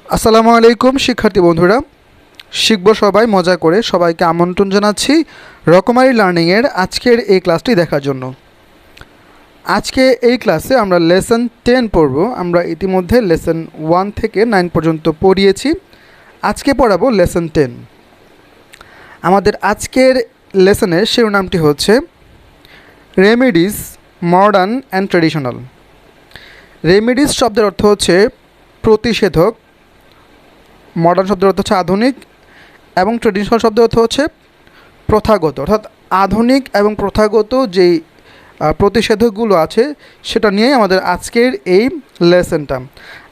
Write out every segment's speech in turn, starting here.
আসসালামু আলাইকুম শিক্ষার্থী বন্ধুরা, শিখব সবাই মজা করে। সবাইকে আমন্ত্রণ জানাচ্ছি রকমারি লার্নিংয়ের আজকের এই ক্লাসটি দেখার জন্য। আজকে এই ক্লাসে আমরা লেসন 10 পড়ব। আমরা ইতিমধ্যে লেসন 1 থেকে 9 পর্যন্ত পড়িয়েছি। আজকে পড়াবো লেসন 10। আমাদের আজকের লেসনের শিরোনামটি হচ্ছে remedies, modern and traditional. Remedies শব্দের অর্থ হচ্ছে প্রতিষেধক, মডার্ন শব্দের অর্থ হচ্ছে আধুনিক, এবং ট্রেডিশনাল শব্দের অর্থ হচ্ছে প্রথাগত। অর্থাৎ আধুনিক এবং প্রথাগত যেই প্রতিষেধকগুলো আছে সেটা নিয়েই আমাদের আজকের এই লেসনটা।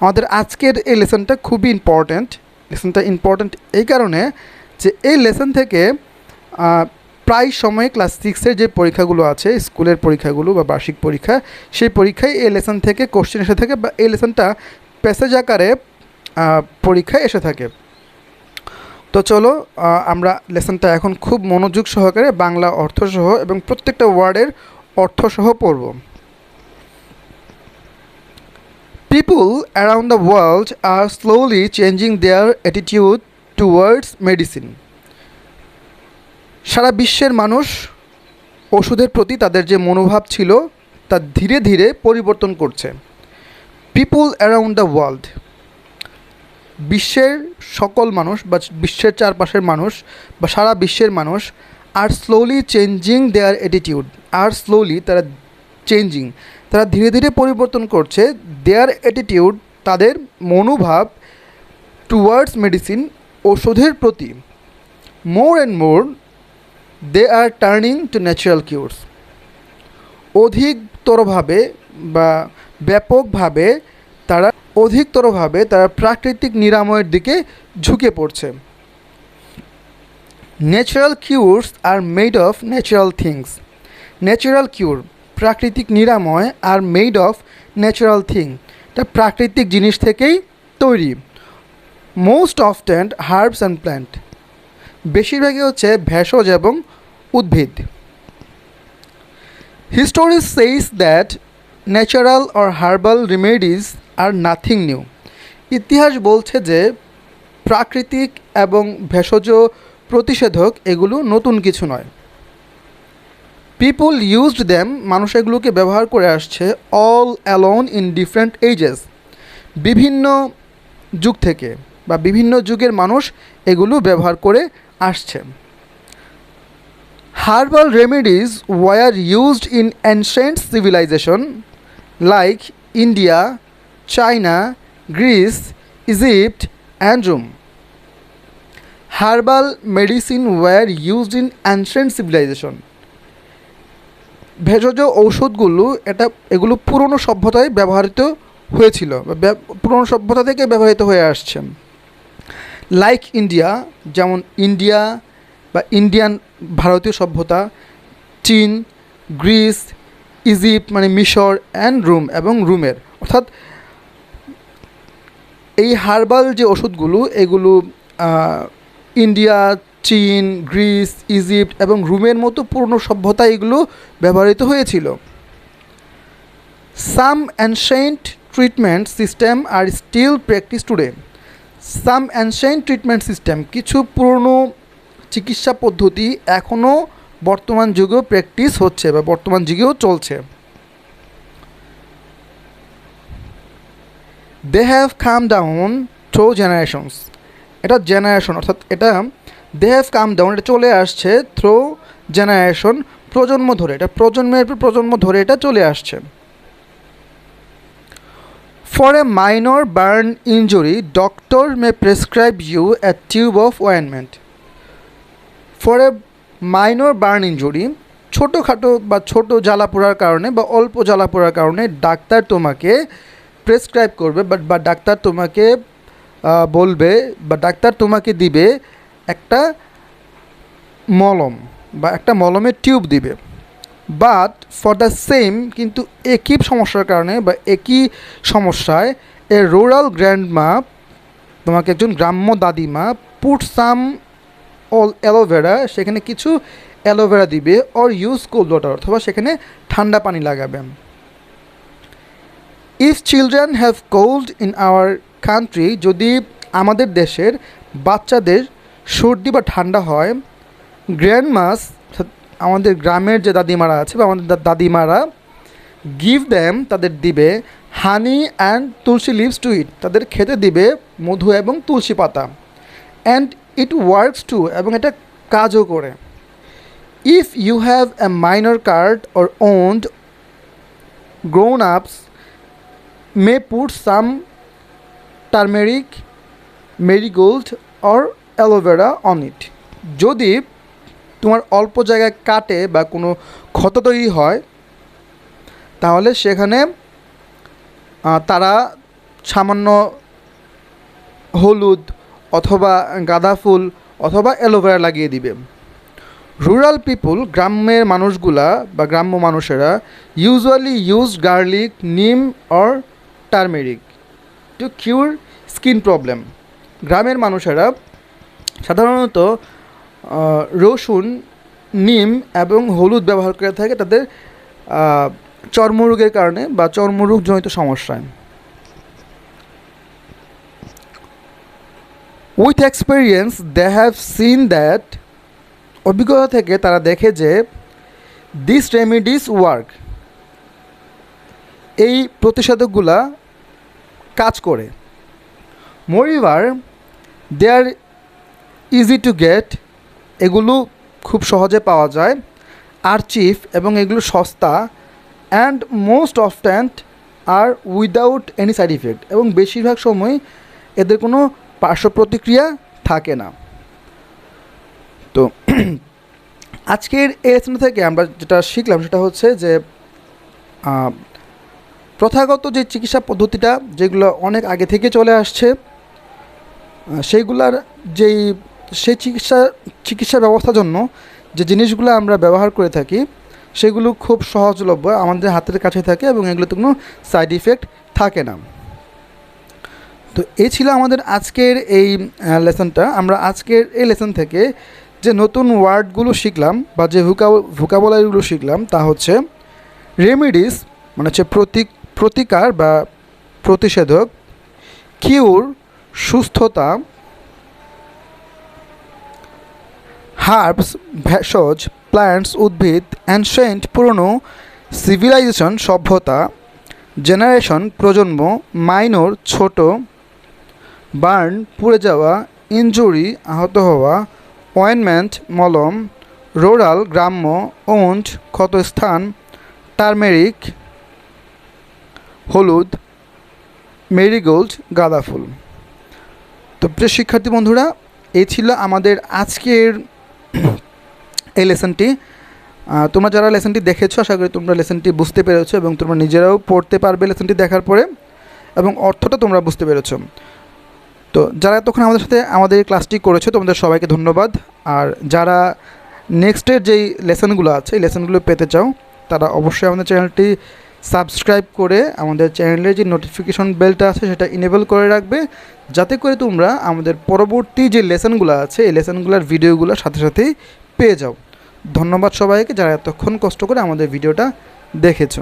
আমাদের আজকের এই লেসনটা খুবই ইম্পর্ট্যান্ট। লেসনটা ইম্পর্ট্যান্ট এই কারণে যে এই লেসন থেকে প্রায় সময় ক্লাস 6-এর যে পরীক্ষাগুলো আছে, স্কুলের পরীক্ষাগুলো বা বার্ষিক পরীক্ষা, সেই পরীক্ষায় এই লেসন থেকে কোশ্চেন এসে থাকে বা এই লেসনটা প্যাসেজ আকারে পরীক্ষায় এসে থাকে। তো চলো আমরা লেসনটা এখন খুব মনোযোগ সহকারে বাংলা অর্থসহ এবং প্রত্যেকটা ওয়ার্ডের অর্থসহ পড়ব। People around the world are slowly changing their attitude towards medicine. সারা বিশ্বের মানুষ ওষুধের প্রতি তাদের যে মনোভাব ছিল তা ধীরে ধীরে পরিবর্তন করছে। People around the world, বিশ্বের সকল মানুষ বা বিশ্বের চারপাশের মানুষ বা সারা বিশ্বের মানুষ আর স্লোলি চেঞ্জিং দেয়ার অ্যাটিটিউড। আর স্লোলি তারা চেঞ্জিং, তারা ধীরে ধীরে পরিবর্তন করছে দেয়ার অ্যাটিটিউড, তাদের মনোভাব, টুয়ার্ডস মেডিসিন, ওষুধের প্রতি। More and more they are turning to natural cures. অধিকতরভাবে বা ব্যাপকভাবে তারা প্রাকৃতিক নিরাময়ের দিকে ঝুঁকে পড়ছে। Natural cures are made of natural things. Natural cure, প্রাকৃতিক নিরাময়, are made of natural thing, এটা প্রাকৃতিক জিনিস থেকেই তৈরি। Most often herbs and plant, বেশিরভাগই হচ্ছে ভেষজ এবং উদ্ভিদ। History says that natural or herbal remedies are nothing new. ইতিহাস বলছে যে প্রাকৃতিক এবং ভেষজ প্রতিষেধক এগুলো নতুন কিছু নয়। পিপুল ইউজড দ্যাম, মানুষ এগুলোকে ব্যবহার করে আসছে all alone in different ages, বিভিন্ন যুগ থেকে বা বিভিন্ন যুগের মানুষ এগুলো ব্যবহার করে আসছে। Herbal remedies were used in ancient civilization like India, China, Greece, Egypt and Rome. Herbal medicine were used in ancient civilization. ভেষজ ঔষধগুলো এগুলো পুরনো সভ্যতায় ব্যবহৃত হয়েছিল বা পুরনো সভ্যতা থেকে ব্যবহৃত হয়ে আসছে। লাইক ইন্ডিয়া, যেমন ইন্ডিয়া বা ইন্ডিয়ান ভারতীয় সভ্যতা, চীন, গ্রিস, ইজিপ্ট মানে মিশর, অ্যান্ড রোম এবং রোমের। অর্থাৎ এই হার্বাল যে ওষুধগুলো এগুলো ইন্ডিয়া, চীন, গ্রিস, ইজিপ্ট এবং রোমের মতো পুরনো সভ্যতায় এগুলো ব্যবহৃত হয়েছিল। সাম অ্যানশিয়েন্ট ট্রিটমেন্ট সিস্টেম আর স্টিল প্র্যাকটিস টুডে। সাম অ্যানশিয়েন্ট ট্রিটমেন্ট সিস্টেম, কিছু পুরনো চিকিৎসা পদ্ধতি এখনও বর্তমান যুগেও প্র্যাকটিস হচ্ছে বা বর্তমান যুগেও চলছে। They have come down through generations. এটা জেনারেশন, অর্থাৎ এটা দে হ্যাভ কাম ডাউন, এটা চলে আসছে থ্রু জেনারেশন, প্রজন্ম ধরে, এটা প্রজন্মের পর প্রজন্ম ধরে এটা চলে আসছে। For a minor burn injury doctor may prescribe you a tube of ointment. For a minor burn injury, ছোটোখাটো বা ছোটো জ্বালাপোড়ার কারণে বা অল্প জ্বালাপোড়ার কারণে ডাক্তার তোমাকে প্রেসক্রাইব করবে বা ডাক্তার তোমাকে বলবে বা ডাক্তার তোমাকে দিবে একটা মলম বা একটা মলমের টিউব দিবে। বাট ফর দ্য সেম, কিন্তু একই সমস্যার কারণে বা একই সমস্যায় এ রুরাল গ্র্যান্ডমা, তোমাকে একজন গ্রাম্য দাদিমা, পুট সাম অ্যালোভেরা, সেখানে কিছু অ্যালোভেরা দিবে, অর ইউজ কোল্ড ওয়াটার, অথবা সেখানে ঠান্ডা পানি লাগাবেন। If children have cold in our country, যদি আমাদের দেশের বাচ্চাদের সর্দি বা ঠান্ডা হয়, গ্র্যান্ডমাস আমাদের গ্রামের যে দাদিমারা আছে বা আমাদের দাদিমারা গিভ দ্যাম তাদের দিবে হানি অ্যান্ড তুলসী লিভস টু ইট, তাদের খেতে দিবে মধু এবং তুলসী পাতা। অ্যান্ড ইট ওয়ার্কস টু, এবং এটা কাজও করে। If you have a minor cut or wound grown ups may put some turmeric, marigold or aloe vera on it. যদি তোমার অল্প জায়গায় কাটে বা কোনো ক্ষত তৈরি হয়, তাহলে সেখানে তারা সামান্য হলুদ অথবা গাঁদা ফুল অথবা অ্যালোভেরা লাগিয়ে দিবে। রুরাল পিপুল, গ্রামের মানুষগুলা বা গ্রাম্য মানুষেরা usually use garlic, neem or turmeric to cure skin problem. গ্রামের মানুষেরা সাধারণত রসুন, নিম এবং হলুদ ব্যবহার করে থাকে তাদের চর্মরোগের কারণে বা চর্মরোগজনিত সমস্যায়। With experience they have seen that, অভিজ্ঞতা থেকে তারা দেখে যে দিস রেমিডিস ওয়ার্ক, এই প্রতিষেধকগুলা কাজ করে। মোরিভার দে আর ইজি টু গেট, এগুলো খুব সহজে পাওয়া যায়, আর চিফ এবং এগুলো সস্তা, and most often are without any side effect, এবং বেশিরভাগ সময় এদের কোনো পার্শ্ব প্রতিক্রিয়া থাকে না। তো আজকের এই লেসন থেকে আমরা যেটা শিখলাম সেটা হচ্ছে যে প্রথাগত যে চিকিৎসা পদ্ধতিটা যেগুলো অনেক আগে থেকে চলে আসছে, সেইগুলার সেই চিকিৎসা ব্যবস্থার জন্য যে জিনিসগুলো আমরা ব্যবহার করে থাকি সেগুলো খুব সহজলভ্য, আমাদের হাতের কাছে থাকে এবং এগুলোতে কোনো সাইড ইফেক্ট থাকে না। তো এই ছিল আমাদের আজকের এই লেসনটা। আমরা আজকের এই লেসন থেকে যে নতুন ওয়ার্ডগুলো শিখলাম বা যে ভোকাবুলারিগুলো শিখলাম তা হচ্ছে রেমিডিস মানে হচ্ছে প্রতিকার বা প্রতিষেধক, কিউর সুস্থতা, হার্বস ভেষজ, প্ল্যান্টস উদ্ভিদ, অ্যানশেন্ট পুরনো, সিভিলাইজেশন সভ্যতা, জেনারেশন প্রজন্ম, মাইনর ছোট, বার্ন পুড়ে যাওয়া, ইনজুরি আহত হওয়া, অয়েনমেন্ট মলম, রুরাল গ্রাম্য, ওন্ড ক্ষতস্থান, টার্মেরিক হলুদ, মেরিগোল্ড গাঁদা ফুল। তো প্রিয় শিক্ষার্থী বন্ধুরা, এই ছিল আমাদের আজকের এই লেসনটি। তোমরা যারা লেসনটি দেখেছো আশা করি তোমরা লেসনটি বুঝতে পেরেছো এবং তোমরা নিজেরাও পড়তে পারবে লেসনটি দেখার পরে, এবং অর্থটা তোমরা বুঝতে পেরেছো। তো যারা এতক্ষণ আমাদের সাথে আমাদের ক্লাসটি করেছো তোমাদের সবাইকে ধন্যবাদ। আর যারা নেক্সটের যেই লেসনগুলো আছে এই লেসনগুলো পেতে চাও তারা অবশ্যই আমাদের চ্যানেলটি সাবস্ক্রাইব করে আমাদের চ্যানেলের যে নোটিফিকেশন বেলটা আছে সেটা ইনেবল করে রাখবে, যাতে করে তোমরা আমাদের পরবর্তী যে লেসনগুলো আছে এই লেসনগুলোর ভিডিওগুলো সাথে সাথেই পেয়ে যাও। ধন্যবাদ সবাইকে যারা এতক্ষণ কষ্ট করে আমাদের ভিডিওটা দেখেছো।